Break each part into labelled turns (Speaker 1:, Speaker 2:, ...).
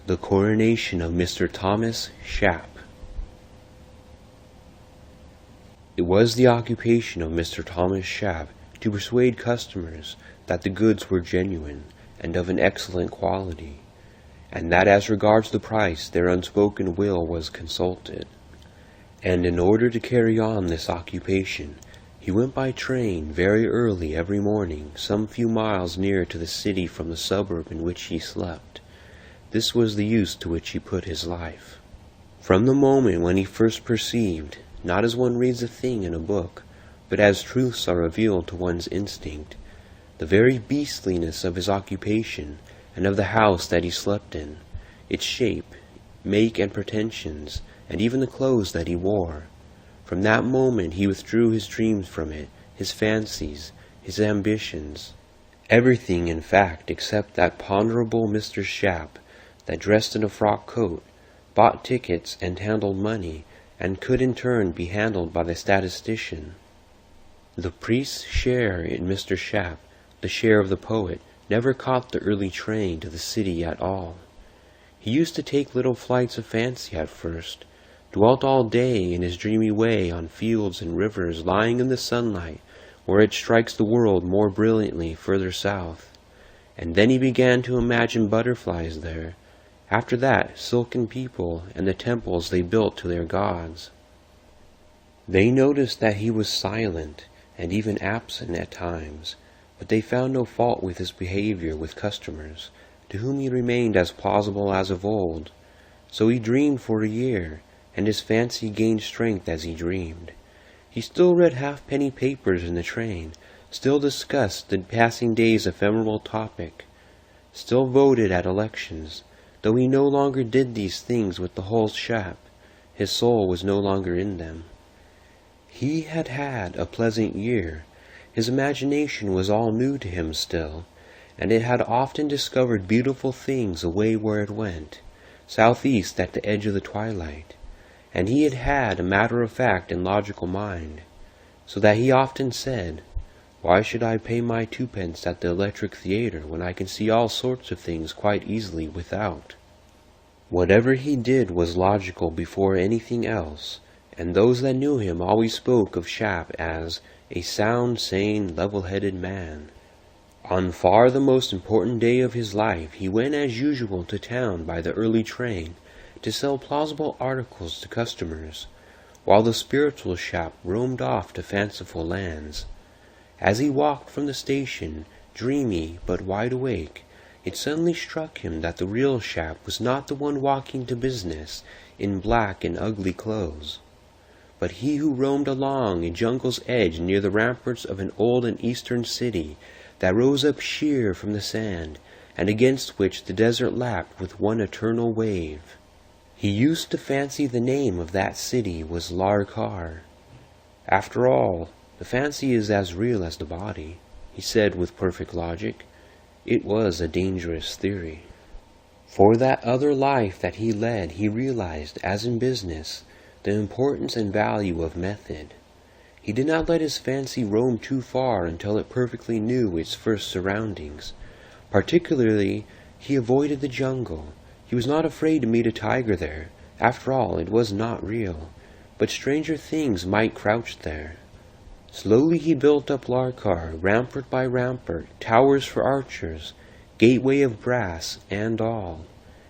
Speaker 1: The coronation of Mr. Thomas Shapp. It was the occupation of Mr. Thomas Shapp to persuade customers that the goods were genuine and of an excellent quality, and that as regards the price their unspoken will was consulted. And in order to carry on this occupation, he went by train very early every morning, some few miles nearer to the city from the suburb in which he slept. This was the use to which he put his life. From the moment when he first perceived, not as one reads a thing in a book, but as truths are revealed to one's instinct, the very beastliness of his occupation and of the house that he slept in, its shape, make, and pretensions, and even the clothes that he wore, from that moment he withdrew his dreams from it, his fancies, his ambitions, everything in fact except that ponderable Mr. Shapp, that dressed in a frock coat, bought tickets and handled money, and could in turn be handled by the statistician. The priest's share in Mr. Shapp, the share of the poet, never caught the early train to the city at all. He used to take little flights of fancy at first, dwelt all day in his dreamy way on fields and rivers lying in the sunlight where it strikes the world more brilliantly further south, and then he began to imagine butterflies there, after that silken people and the temples they built to their gods. They noticed that he was silent and even absent at times, but they found no fault with his behavior with customers, to whom he remained as plausible as of old. So he dreamed for a year, and his fancy gained strength as he dreamed. He still read halfpenny papers in the train, still discussed the passing day's ephemeral topic, still voted at elections, though he no longer did these things with the whole Shapp. His soul was no longer in them. He had had a pleasant year. His imagination was all new to him still, and it had often discovered beautiful things away where it went, southeast at the edge of the twilight, and he had had a matter-of-fact and logical mind, so that he often said, "Why should I pay my twopence at the electric theatre when I can see all sorts of things quite easily without?" Whatever he did was logical before anything else, and those that knew him always spoke of Shapp as a sound, sane, level-headed man. On far the most important day of his life he went as usual to town by the early train to sell plausible articles to customers, while the spiritual Shapp roamed off to fanciful lands. As he walked from the station, dreamy but wide awake, it suddenly struck him that the real Shapp was not the one walking to business in black and ugly clothes, but he who roamed along a jungle's edge near the ramparts of an old and eastern city that rose up sheer from the sand, and against which the desert lapped with one eternal wave. He used to fancy the name of that city was Larkar. After all, the fancy is as real as the body, he said with perfect logic. It was a dangerous theory. For that other life that he led, he realized, as in business, the importance and value of method. He did not let his fancy roam too far until it perfectly knew its first surroundings. Particularly, he avoided the jungle. He was not afraid to meet a tiger there. After all, it was not real, but stranger things might crouch there. Slowly he built up Larkar, rampart by rampart, towers for archers, gateway of brass, and all.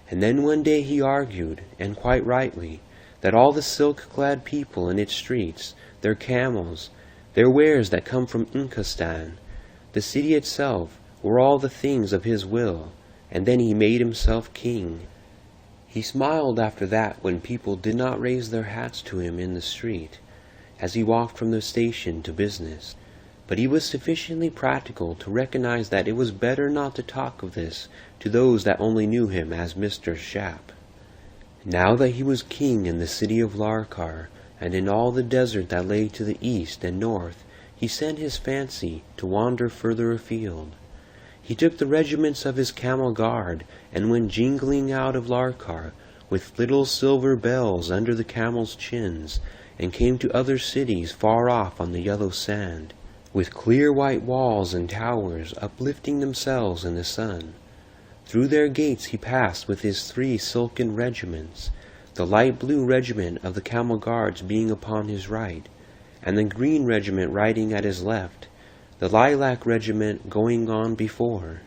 Speaker 1: And then one day he argued, and quite rightly, that all the silk-clad people in its streets, their camels, their wares that come from Inkostan, the city itself, were all the things of his will, and then he made himself king. He smiled after that when people did not raise their hats to him in the street, as he walked from the station to business, but he was sufficiently practical to recognize that it was better not to talk of this to those that only knew him as Mr. Shapp. Now that he was king in the city of Larkar, and in all the desert that lay to the east and north, he sent his fancy to wander further afield. He took the regiments of his camel guard, and went jingling out of Larkar, with little silver bells under the camels' chins, and came to other cities far off on the yellow sand, with clear white walls and towers uplifting themselves in the sun. Through their gates he passed with his 3 silken regiments, the light blue regiment of the camel guards being upon his right, and the green regiment riding at his left, the lilac regiment going on before.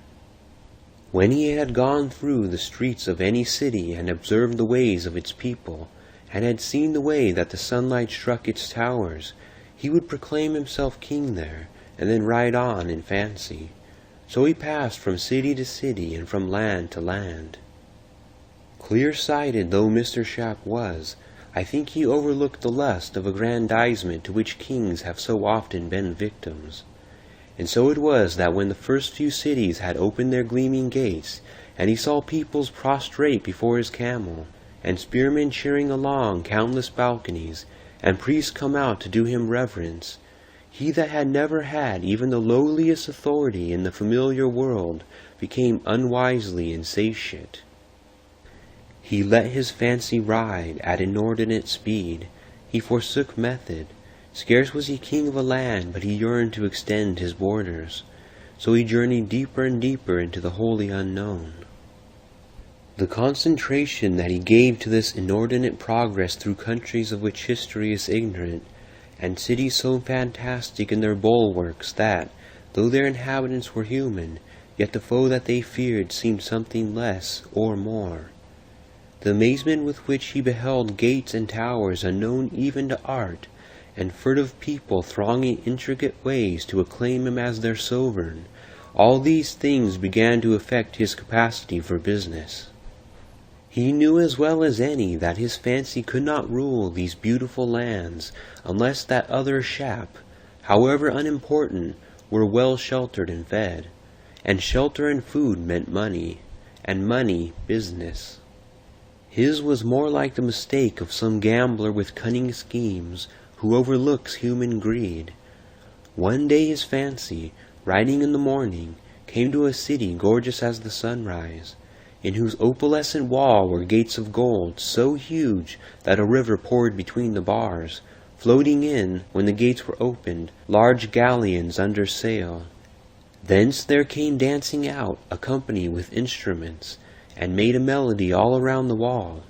Speaker 1: When he had gone through the streets of any city and observed the ways of its people, and had seen the way that the sunlight struck its towers, he would proclaim himself king there, and then ride on in fancy. So he passed from city to city and from land to land. Clear-sighted though Mr. Shap was, I think he overlooked the lust of aggrandizement to which kings have so often been victims. And so it was that when the first few cities had opened their gleaming gates, and he saw peoples prostrate before his camel, and spearmen cheering along countless balconies, and priests come out to do him reverence, he that had never had even the lowliest authority in the familiar world became unwisely insatiate. He let his fancy ride at inordinate speed. He forsook method. Scarce was he king of a land, but he yearned to extend his borders. So he journeyed deeper and deeper into the wholly unknown. The concentration that he gave to this inordinate progress through countries of which history is ignorant, and cities so fantastic in their bulwarks that, though their inhabitants were human, yet the foe that they feared seemed something less or more. The amazement with which he beheld gates and towers unknown even to art, and furtive people thronging intricate ways to acclaim him as their sovereign, all these things began to affect his capacity for business. He knew as well as any that his fancy could not rule these beautiful lands unless that other Shap, however unimportant, were well sheltered and fed, and shelter and food meant money, and money business. His was more like the mistake of some gambler with cunning schemes who overlooks human greed. One day his fancy, riding in the morning, came to a city gorgeous as the sunrise, in whose opalescent wall were gates of gold so huge that a river poured between the bars, floating in, when the gates were opened, large galleons under sail. Thence there came dancing out a company with instruments, and made a melody all around the wall.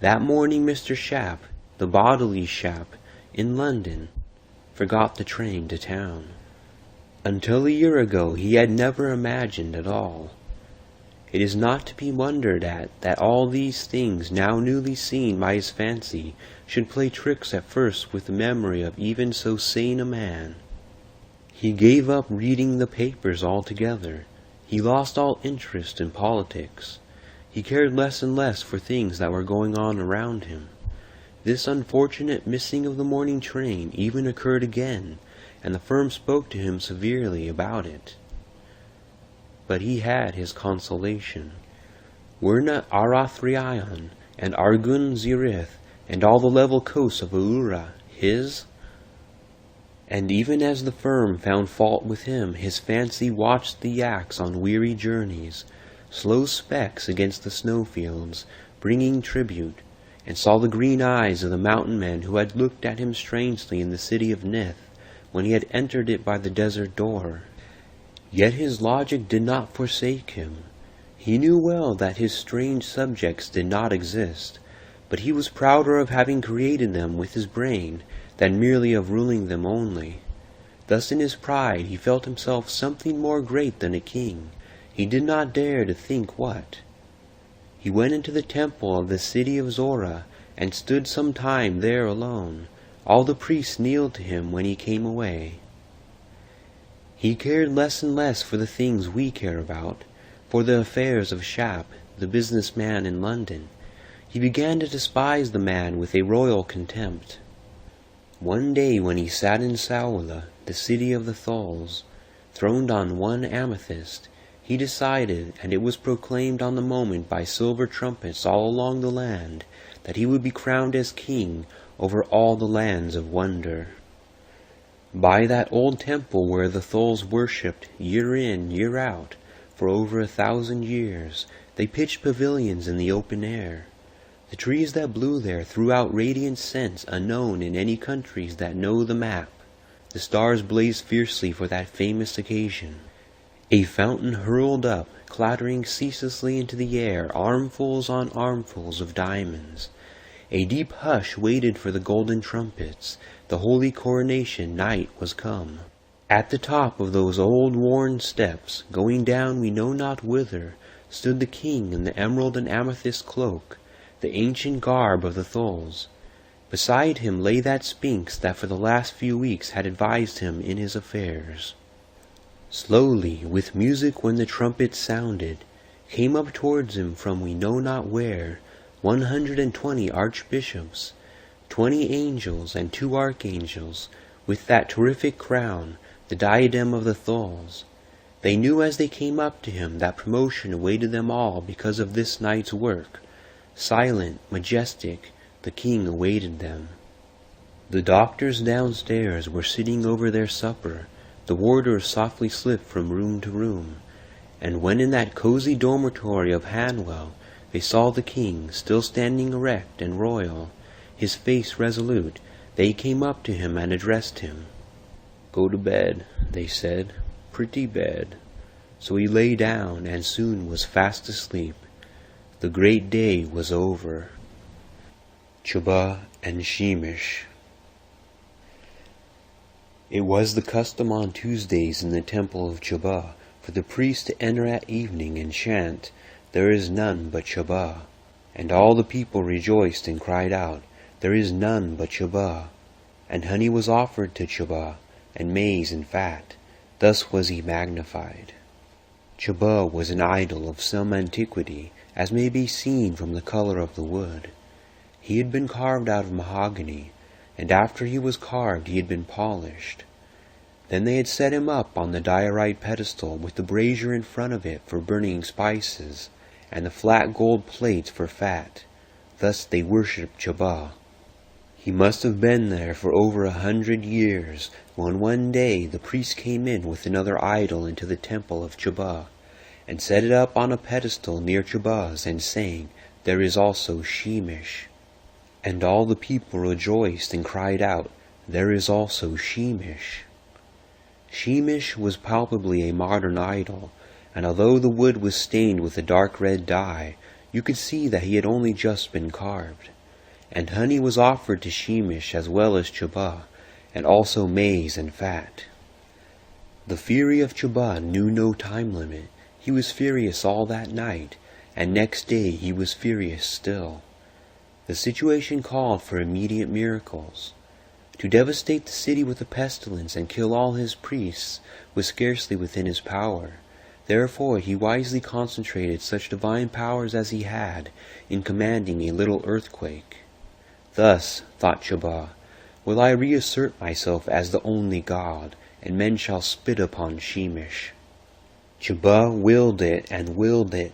Speaker 1: That morning Mr. Shap, the bodily Shap, in London, forgot the train to town. Until a year ago he had never imagined at all. It is not to be wondered at that all these things now newly seen by his fancy should play tricks at first with the memory of even so sane a man. He gave up reading the papers altogether. He lost all interest in politics. He cared less and less for things that were going on around him. This unfortunate missing of the morning train even occurred again, and the firm spoke to him severely about it. But he had his consolation. Were not Arathraion and Argun Zirith and all the level coasts of Aura his? And even as the firm found fault with him, his fancy watched the yaks on weary journeys, slow specks against the snowfields, bringing tribute, and saw the green eyes of the mountain men who had looked at him strangely in the city of Nith, when he had entered it by the desert door. Yet his logic did not forsake him. He knew well that his strange subjects did not exist, but he was prouder of having created them with his brain than merely of ruling them only. Thus in his pride he felt himself something more great than a king, he did not dare to think what. He went into the temple of the city of Zora, and stood some time there alone. All the priests kneeled to him when he came away. He cared less and less for the things we care about, for the affairs of Shap, the businessman in London. He began to despise the man with a royal contempt. One day when he sat in Saoula, the city of the Thulls, throned on one amethyst, he decided, and it was proclaimed on the moment by silver trumpets all along the land, that he would be crowned as king over all the lands of wonder. By that old temple where the Thulls worshipped year in, year out, for over 1,000 years, they pitched pavilions in the open air. The trees that blew there threw out radiant scents unknown in any countries that know the map. The stars blazed fiercely for that famous occasion. A fountain hurled up clattering ceaselessly into the air armfuls on armfuls of diamonds. A deep hush waited for the golden trumpets. The holy coronation night was come. At the top of those old worn steps, going down we know not whither, stood the king in the emerald and amethyst cloak, the ancient garb of the Tholes. Beside him lay that Sphinx that for the last few weeks had advised him in his affairs. Slowly, with music when the trumpet sounded, came up towards him from we know not where 120 archbishops, 20 angels and 2 archangels, with that terrific crown, the diadem of the Tholes. They knew as they came up to him that promotion awaited them all because of this night's work. Silent, majestic, the king awaited them. The doctors downstairs were sitting over their supper. The warders softly slipped from room to room. And when in that cozy dormitory of Hanwell they saw the king, still standing erect and royal, his face resolute, they came up to him and addressed him. "Go to bed," they said, "pretty bed." So he lay down and soon was fast asleep. The great day was over. Chuba and Sheemish. It was the custom on Tuesdays in the temple of Chuba for the priest to enter at evening and chant, "There is none but Chuba." And all the people rejoiced and cried out, "There is none but Chuba." And honey was offered to Chuba, and maize and fat. Thus was he magnified. Chuba was an idol of some antiquity, as may be seen from the color of the wood. He had been carved out of mahogany, and after he was carved he had been polished. Then they had set him up on the diorite pedestal with the brazier in front of it for burning spices, and the flat gold plates for fat. Thus they worshipped Chuba. He must have been there for over 100 years, when one day the priest came in with another idol into the temple of Chuba, and set it up on a pedestal near Chuba's, and saying, "There is also Sheemish." And all the people rejoiced and cried out, "There is also Sheemish." Sheemish was palpably a modern idol, and although the wood was stained with a dark red dye, you could see that he had only just been carved. And honey was offered to Sheemish as well as Chuba, and also maize and fat. The fury of Chuba knew no time limit. He was furious all that night, and next day he was furious still. The situation called for immediate miracles. To devastate the city with a pestilence and kill all his priests was scarcely within his power. Therefore he wisely concentrated such divine powers as he had in commanding a little earthquake. Thus, thought Chuba, will I reassert myself as the only God, and men shall spit upon Sheemish. Chuba willed it,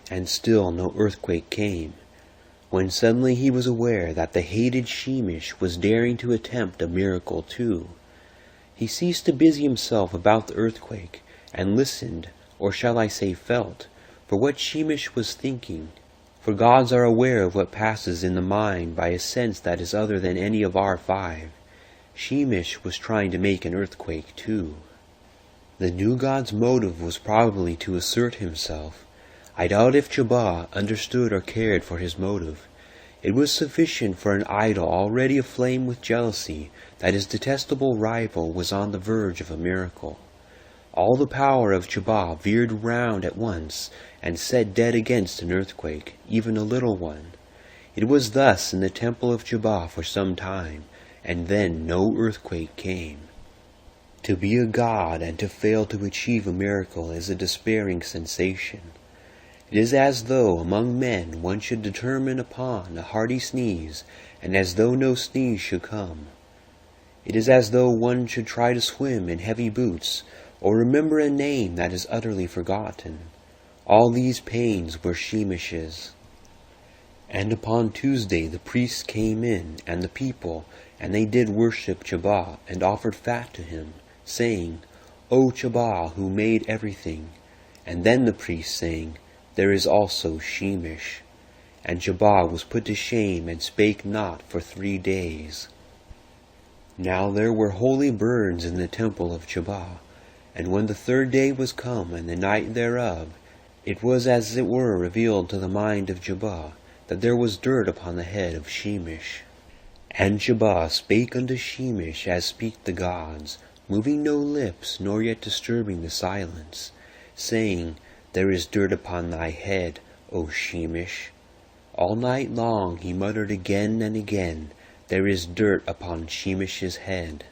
Speaker 1: and still no earthquake came. When suddenly he was aware that the hated Sheemish was daring to attempt a miracle too. He ceased to busy himself about the earthquake, and listened, or shall I say felt, for what Sheemish was thinking. For gods are aware of what passes in the mind by a sense that is other than any of our 5. Sheemish was trying to make an earthquake too. The new god's motive was probably to assert himself. I doubt if Chuba understood or cared for his motive. It was sufficient for an idol already aflame with jealousy that his detestable rival was on the verge of a miracle. All the power of Chuba veered round at once and set dead against an earthquake, even a little one. It was thus in the temple of Chuba for some time, and then no earthquake came. To be a god and to fail to achieve a miracle is a despairing sensation. It is as though among men one should determine upon a hearty sneeze, and as though no sneeze should come. It is as though one should try to swim in heavy boots, or remember a name that is utterly forgotten. All these pains were Sheemish's. And upon Tuesday the priests came in, and the people, and they did worship Chuba, and offered fat to him, saying, "O Chuba, who made everything." And then the priests saying, "There is also Sheemish." And Chuba was put to shame, and spake not for 3 days. Now there were holy birds in the temple of Chuba, and when the 3rd day was come, and the night thereof, It was as it were revealed to the mind of Jabba that there was dirt upon the head of Sheemish. And Jabba spake unto Sheemish as speak the gods, moving no lips, nor yet disturbing the silence, saying, There is dirt upon thy head, O Sheemish. All night long he muttered again and again, There is dirt upon Sheemish's head.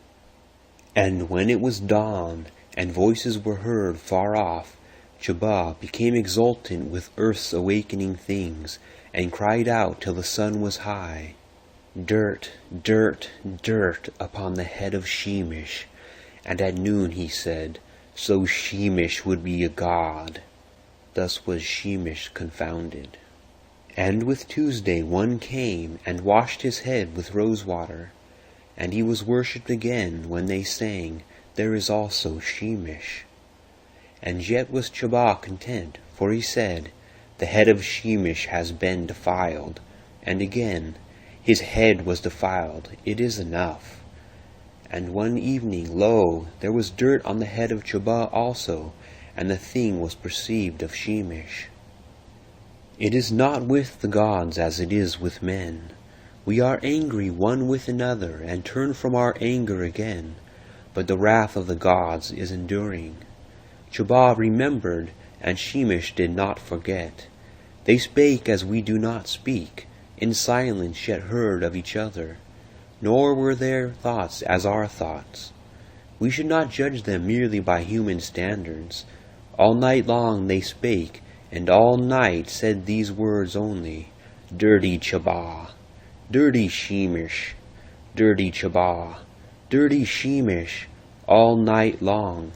Speaker 1: And when it was dawn, and voices were heard far off, Jabba became exultant with earth's awakening things, and cried out till the sun was high, Dirt, dirt, dirt upon the head of Sheemish. And at noon he said, So Sheemish would be a god. Thus was Sheemish confounded. And with Tuesday one came, and washed his head with rosewater. And he was worshipped again, when they sang, There is also Sheemish. And yet was Jabba content, for he said, The head of Sheemish has been defiled. And again, His head was defiled, it is enough. And one evening, lo, there was dirt on the head of Jabba also, and the thing was perceived of Sheemish. It is not with the gods as it is with men. We are angry one with another, and turn from our anger again, but the wrath of the gods is enduring. Jabba remembered, and Sheemish did not forget. They spake as we do not speak, in silence yet heard of each other, nor were their thoughts as our thoughts. We should not judge them merely by human standards. All night long they spake, and all night said these words only, Dirty Jabba, dirty Sheemish, dirty Jabba, dirty Sheemish, all night long.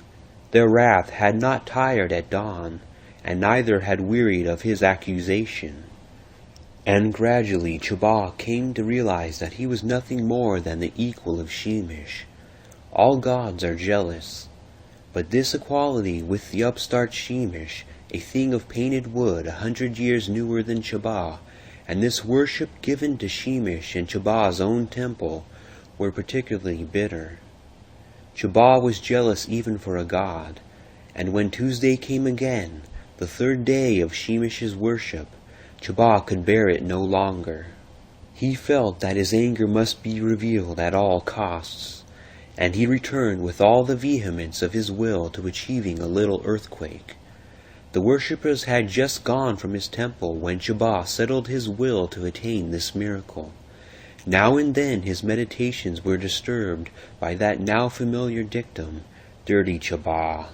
Speaker 1: Their wrath had not tired at dawn, and neither had wearied of his accusation. And gradually Jabba came to realize that he was nothing more than the equal of Sheemish. All gods are jealous, but this equality with the upstart Sheemish, a thing of painted wood 100 years newer than Jabba, and this worship given to Sheemish in Jabba's own temple, were particularly bitter. Jabba was jealous even for a god, and when Tuesday came again, the third day of Sheemish's worship, Jabba could bear it no longer. He felt that his anger must be revealed at all costs, and he returned with all the vehemence of his will to achieving a little earthquake. The worshippers had just gone from his temple when Jabba settled his will to attain this miracle. Now and then his meditations were disturbed by that now familiar dictum, Dirty Jabba.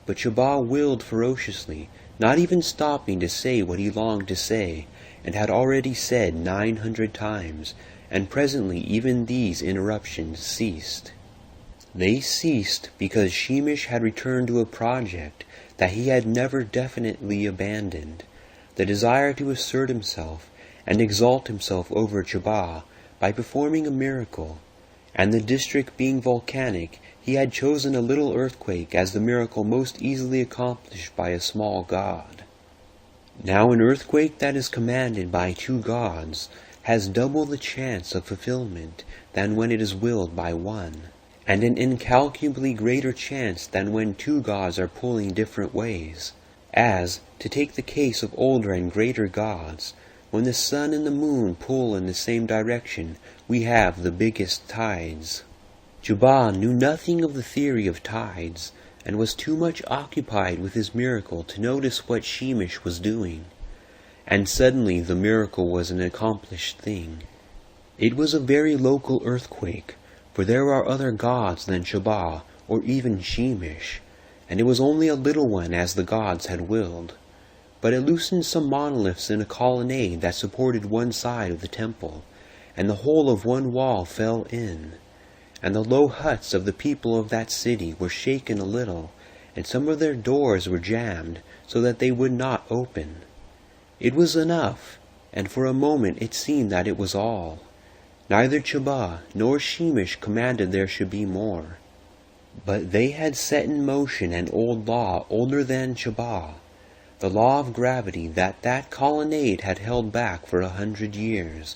Speaker 1: But Jabba willed ferociously, not even stopping to say what he longed to say, and had already said 900 times, and presently even these interruptions ceased. They ceased because Sheemish had returned to a project that he had never definitely abandoned, the desire to assert himself and exalt himself over Jabba by performing a miracle, and the district being volcanic, he had chosen a little earthquake as the miracle most easily accomplished by a small god. Now an earthquake that is commanded by 2 gods has double the chance of fulfillment than when it is willed by one, and an incalculably greater chance than when 2 gods are pulling different ways, as, to take the case of older and greater gods, when the sun and the moon pull in the same direction, we have the biggest tides. Jabba knew nothing of the theory of tides, and was too much occupied with his miracle to notice what Sheemish was doing. And suddenly the miracle was an accomplished thing. It was a very local earthquake, for there are other gods than Jabba, or even Sheemish, and it was only a little one as the gods had willed. But it loosened some monoliths in a colonnade that supported one side of the temple, and the whole of one wall fell in. And the low huts of the people of that city were shaken a little, and some of their doors were jammed, so that they would not open. It was enough, and for a moment it seemed that it was all. Neither Jabba nor Sheemish commanded there should be more. But they had set in motion an old law older than Jabba, the law of gravity that colonnade had held back for 100 years,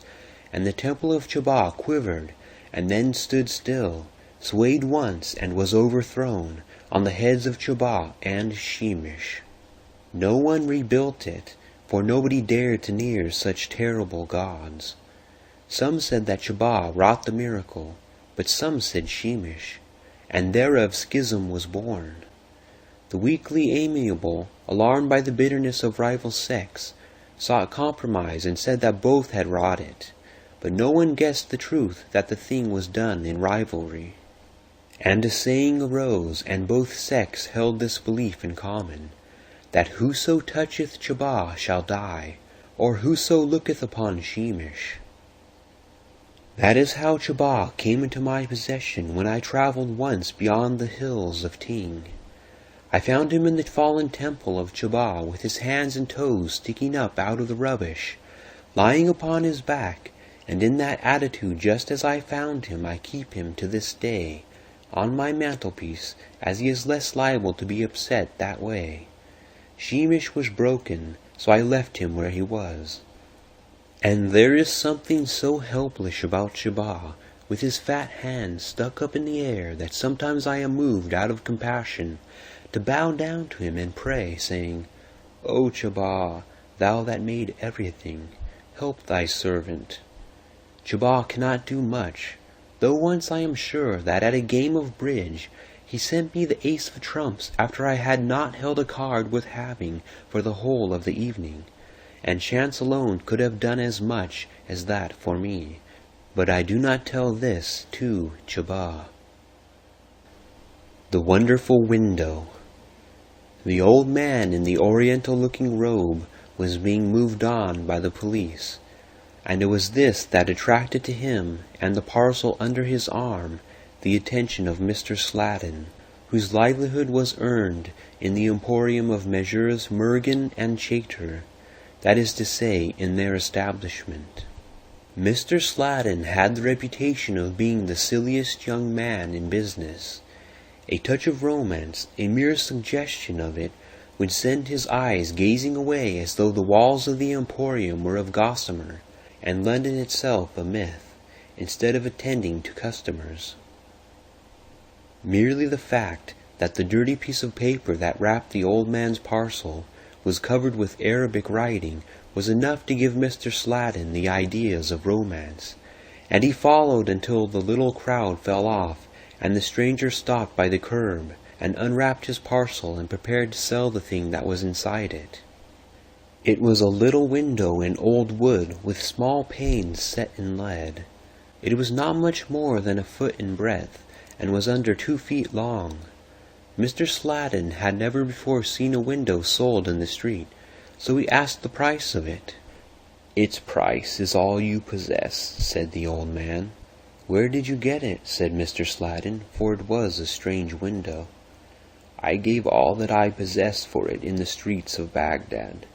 Speaker 1: and the temple of Jabba quivered, and then stood still, swayed once, and was overthrown, on the heads of Jabba and Sheemish. No one rebuilt it, for nobody dared to near such terrible gods. Some said that Chabah wrought the miracle, but some said Sheemish, and thereof schism was born. The weakly amiable, alarmed by the bitterness of rival sects, sought compromise and said that both had wrought it, but no one guessed the truth that the thing was done in rivalry. And a saying arose, and both sects held this belief in common, that whoso toucheth Chabah shall die, or whoso looketh upon Sheemish. That is how Chabah came into my possession when I traveled once beyond the hills of Ting. I found him in the fallen temple of Chabah with his hands and toes sticking up out of the rubbish, lying upon his back, and in that attitude just as I found him I keep him to this day, on my mantelpiece, as he is less liable to be upset that way. Sheemish was broken, so I left him where he was. And there is something so helpless about Chabah, with his fat hands stuck up in the air, that sometimes I am moved out of compassion to bow down to him and pray, saying, O Chabah, thou that made everything, help thy servant. Chabah cannot do much, though once I am sure that at a game of bridge he sent me the ace of trumps after I had not held a card worth having for the whole of the evening, and chance alone could have done as much as that for me. But I do not tell this to Chabah. The Wonderful Window. The old man in the oriental-looking robe was being moved on by the police, and it was this that attracted to him and the parcel under his arm the attention of Mr. Sladen, whose livelihood was earned in the emporium of Messrs. Mergen and Chater, that is to say, in their establishment. Mr. Sladen had the reputation of being the silliest young man in business. A touch of romance, a mere suggestion of it, would send his eyes gazing away as though the walls of the emporium were of gossamer, and London itself a myth, instead of attending to customers. Merely the fact that the dirty piece of paper that wrapped the old man's parcel was covered with Arabic writing was enough to give Mr. Sladen the ideas of romance, and he followed until the little crowd fell off, and the stranger stopped by the curb, and unwrapped his parcel and prepared to sell the thing that was inside it. It was a little window in old wood with small panes set in lead. It was not much more than a foot in breadth, and was under 2 feet long. Mr. Sladen had never before seen a window sold in the street, so he asked the price of it. "Its price is all you possess," said the old man. "Where did you get it?" said Mr. Sladen, for it was a strange window. "I gave all that I possessed for it in the streets of Baghdad."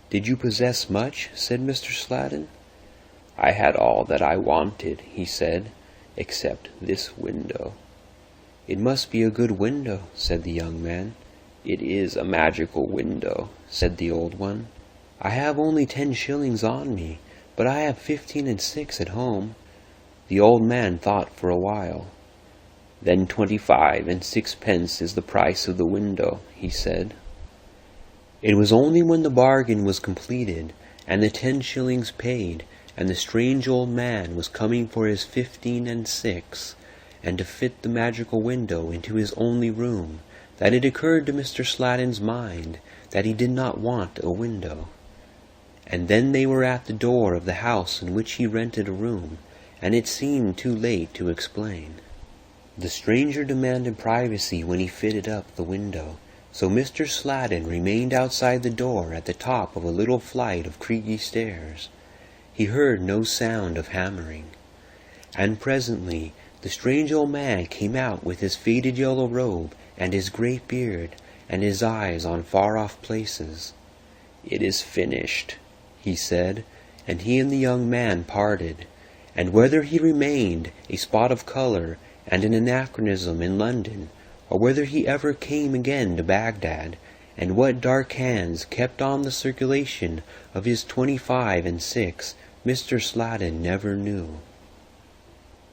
Speaker 1: "Did you possess much?" said Mr. Sladen. "I had all that I wanted," he said, "except this window." "It must be a good window," said the young man. "It is a magical window," said the old one. "I have only 10 shillings on me, but I have 15 and 6 at home." The old man thought for a while. "Then 25 and 6 is the price of the window," he said. It was only when the bargain was completed, and the 10 shillings paid, and the strange old man was coming for his 15 and 6, and to fit the magical window into his only room, that it occurred to Mr. Sladen's mind that he did not want a window. And then they were at the door of the house in which he rented a room, and it seemed too late to explain. The stranger demanded privacy when he fitted up the window, so Mr. Sladen remained outside the door at the top of a little flight of creaky stairs. He heard no sound of hammering. And presently the strange old man came out with his faded yellow robe and his great beard, and his eyes on far-off places. "It is finished," he said, and he and the young man parted. And whether he remained a spot of color and an anachronism in London, or whether he ever came again to Baghdad, and what dark hands kept on the circulation of his 25 and 6, Mr. Sladen never knew.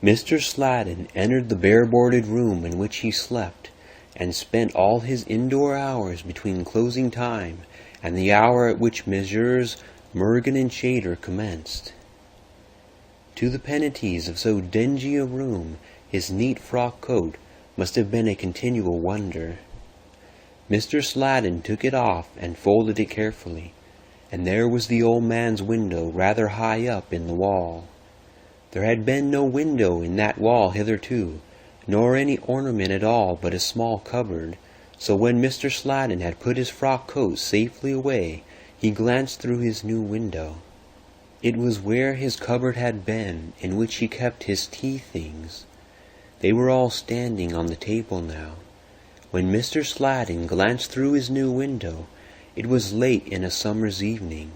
Speaker 1: Mr. Sladen entered the bare-boarded room in which he slept, and spent all his indoor hours between closing time and the hour at which Messrs. Mergan and Chater commenced. To the penitents of so dingy a room, his neat frock coat must have been a continual wonder. Mr. Sladen took it off and folded it carefully, and there was the old man's window rather high up in the wall. There had been no window in that wall hitherto, nor any ornament at all but a small cupboard, so when Mr. Sladen had put his frock coat safely away, he glanced through his new window. It was where his cupboard had been, in which he kept his tea things. They were all standing on the table now. When Mr. Sladen glanced through his new window, it was late in a summer's evening.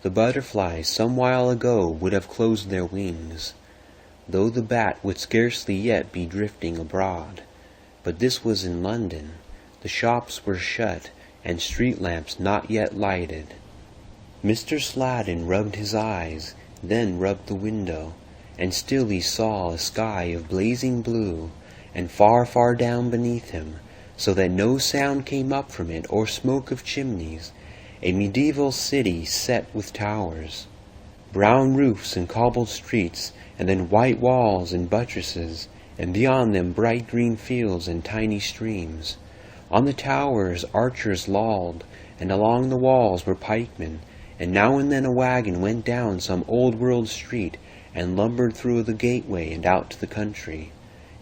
Speaker 1: The butterflies some while ago would have closed their wings, though the bat would scarcely yet be drifting abroad. But this was in London. The shops were shut, and street lamps not yet lighted. Mr. Sladen rubbed his eyes, then rubbed the window, and still he saw a sky of blazing blue, and far, far down beneath him, so that no sound came up from it or smoke of chimneys, a medieval city set with towers, brown roofs and cobbled streets, and then white walls and buttresses, and beyond them bright green fields and tiny streams. On the towers archers lolled, and along the walls were pikemen, and now and then a wagon went down some old-world street and lumbered through the gateway and out to the country,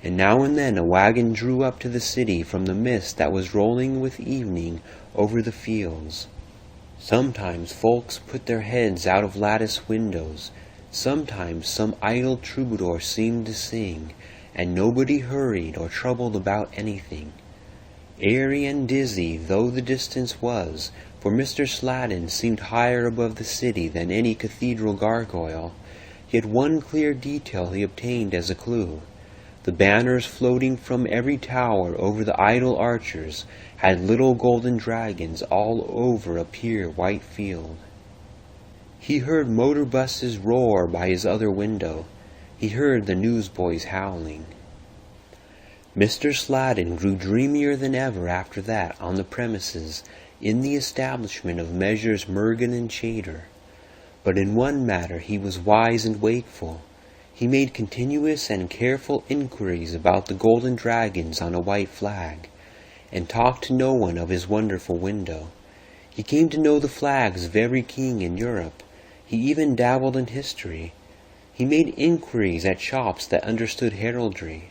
Speaker 1: and now and then a wagon drew up to the city from the mist that was rolling with evening over the fields. Sometimes folks put their heads out of lattice windows, sometimes some idle troubadour seemed to sing, and nobody hurried or troubled about anything. Airy and dizzy though the distance was, for Mr. Sladen seemed higher above the city than any cathedral gargoyle, yet one clear detail he obtained as a clue. The banners floating from every tower over the idle archers had little golden dragons all over a pure white field. He heard motor buses roar by his other window. He heard the newsboys howling. Mr. Sladen grew dreamier than ever after that on the premises in the establishment of Messrs. Mergan and Chater. But in one matter he was wise and wakeful. He made continuous and careful inquiries about the golden dragons on a white flag, and talked to no one of his wonderful window. He came to know the flags of every king in Europe. He even dabbled in history. He made inquiries at shops that understood heraldry.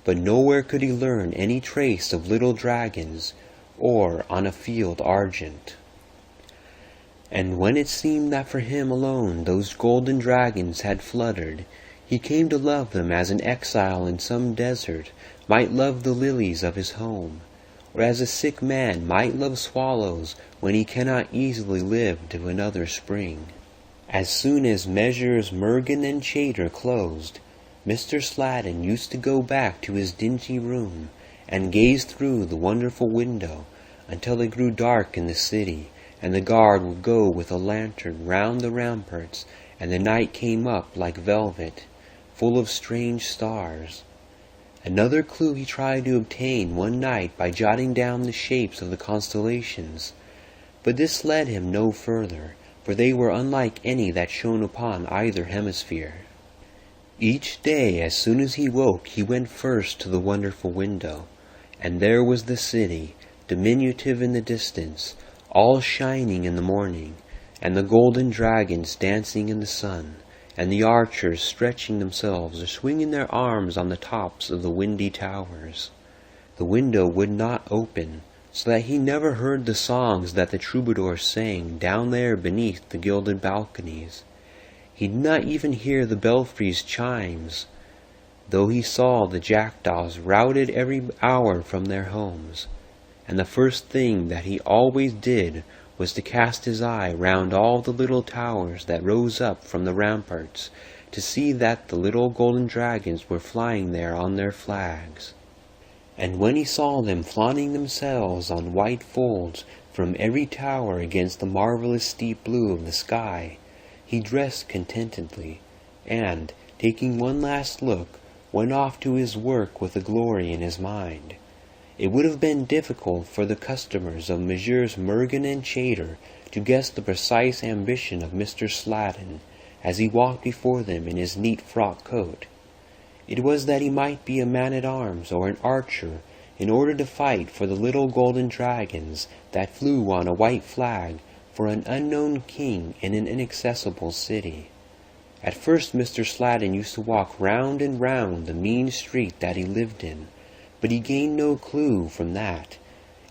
Speaker 1: But nowhere could he learn any trace of little dragons, or on a field argent. And when it seemed that for him alone those golden dragons had fluttered, he came to love them as an exile in some desert might love the lilies of his home, or as a sick man might love swallows when he cannot easily live to another spring. As soon as Messrs. Mergan and Chater closed, Mr. Sladen used to go back to his dingy room and gaze through the wonderful window until it grew dark in the city, and the guard would go with a lantern round the ramparts, and the night came up like velvet, full of strange stars. Another clue he tried to obtain one night by jotting down the shapes of the constellations, but this led him no further, for they were unlike any that shone upon either hemisphere. Each day, as soon as he woke, he went first to the wonderful window, and there was the city, diminutive in the distance, all shining in the morning, and the golden dragons dancing in the sun, and the archers stretching themselves or swinging their arms on the tops of the windy towers. The window would not open, so that he never heard the songs that the troubadours sang down there beneath the gilded balconies. He did not even hear the belfries' chimes, though he saw the jackdaws routed every hour from their homes. And the first thing that he always did was to cast his eye round all the little towers that rose up from the ramparts, to see that the little golden dragons were flying there on their flags. And when he saw them flaunting themselves on white folds from every tower against the marvelous steep blue of the sky, he dressed contentedly, and, taking one last look, went off to his work with a glory in his mind. It would have been difficult for the customers of Messrs. Mergen and Chater to guess the precise ambition of Mr. Sladen as he walked before them in his neat frock coat. It was that he might be a man-at-arms or an archer in order to fight for the little golden dragons that flew on a white flag for an unknown king in an inaccessible city. At first Mr. Sladen used to walk round and round the mean street that he lived in, but he gained no clue from that,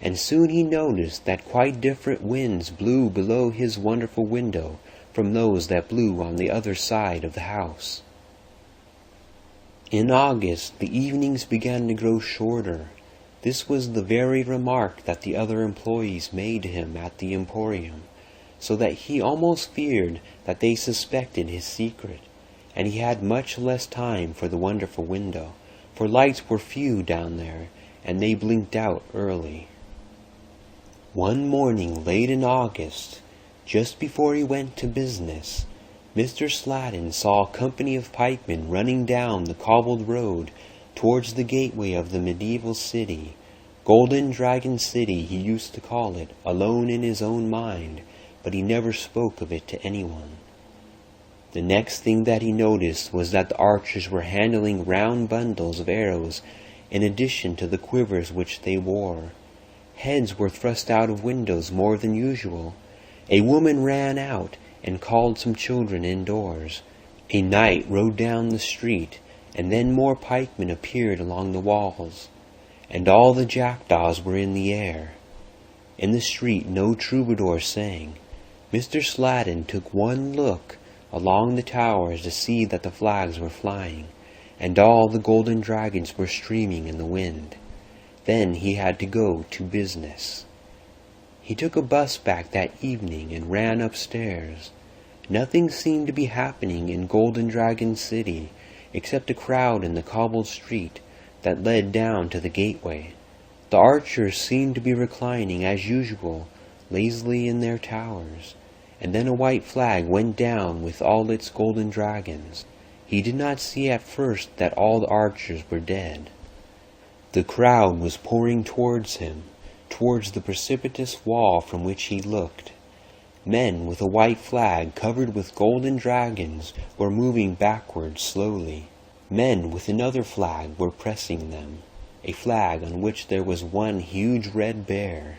Speaker 1: and soon he noticed that quite different winds blew below his wonderful window from those that blew on the other side of the house. In August the evenings began to grow shorter. This was the very remark that the other employees made to him at the Emporium, so that he almost feared that they suspected his secret, and he had much less time for the wonderful window, for lights were few down there, and they blinked out early. One morning late in August, just before he went to business, Mr. Sladen saw a company of pikemen running down the cobbled road towards the gateway of the medieval city, Golden Dragon City he used to call it, alone in his own mind, but he never spoke of it to anyone. The next thing that he noticed was that the archers were handling round bundles of arrows in addition to the quivers which they wore. Heads were thrust out of windows more than usual. A woman ran out and called some children indoors. A knight rode down the street, and then more pikemen appeared along the walls, and all the jackdaws were in the air. In the street no troubadour sang. Mr. Sladen took one look along the towers to see that the flags were flying, and all the golden dragons were streaming in the wind. Then he had to go to business. He took a bus back that evening and ran upstairs. Nothing seemed to be happening in Golden Dragon City except a crowd in the cobbled street that led down to the gateway. The archers seemed to be reclining as usual, lazily in their towers, and then a white flag went down with all its golden dragons. He did not see at first that all the archers were dead. The crowd was pouring towards him, towards the precipitous wall from which he looked. Men with a white flag covered with golden dragons were moving backwards slowly. Men with another flag were pressing them, a flag on which there was one huge red bear.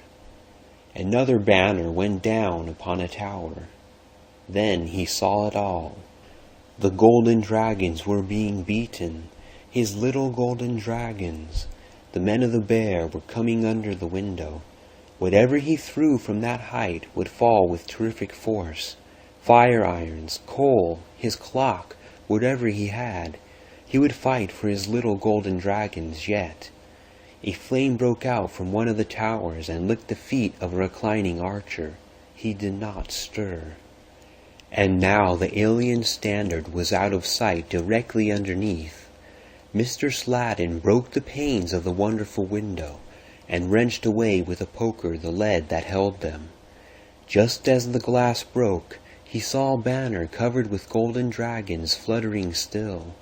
Speaker 1: Another banner went down upon a tower. Then he saw it all. The golden dragons were being beaten, his little golden dragons. The men of the bear were coming under the window. Whatever he threw from that height would fall with terrific force. Fire irons, coal, his clock, whatever he had, he would fight for his little golden dragons yet. A flame broke out from one of the towers and licked the feet of a reclining archer. He did not stir. And now the alien standard was out of sight directly underneath. Mr. Sladen broke the panes of the wonderful window, and wrenched away with a poker the lead that held them. Just as the glass broke, he saw a banner covered with golden dragons fluttering still.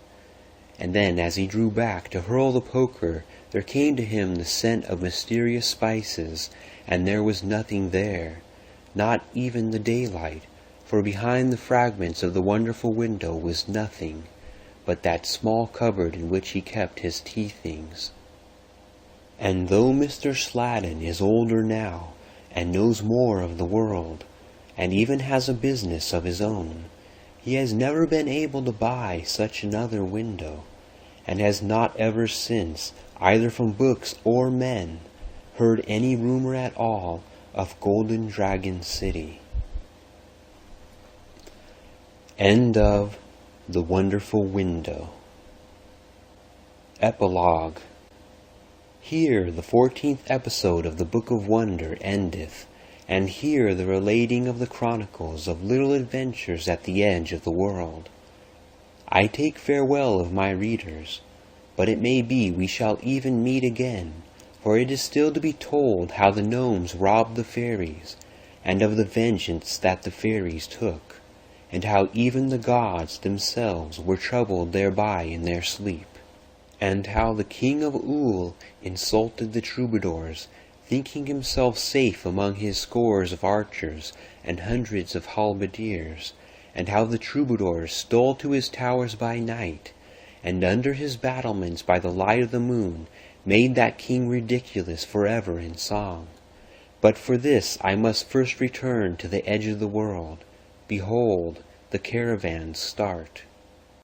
Speaker 1: And then, as he drew back to hurl the poker, there came to him the scent of mysterious spices, and there was nothing there, not even the daylight, for behind the fragments of the wonderful window was nothing but that small cupboard in which he kept his tea things. And though Mr. Sladen is older now, and knows more of the world, and even has a business of his own, he has never been able to buy such another window, and has not ever since, either from books or men, heard any rumor at all of Golden Dragon City. End of The Wonderful Window. Epilogue. Here the 14th episode of the Book of Wonder endeth, and here the relating of the chronicles of little adventures at the edge of the world. I take farewell of my readers, but it may be we shall even meet again, for it is still to be told how the gnomes robbed the fairies, and of the vengeance that the fairies took, and how even the gods themselves were troubled thereby in their sleep. and how the king of Ool insulted the troubadours, thinking himself safe among his scores of archers and hundreds of halberdiers, and how the troubadours stole to his towers by night, and under his battlements by the light of the moon made that king ridiculous forever in song. But for this I must first return to the edge of the world. Behold, the caravans start.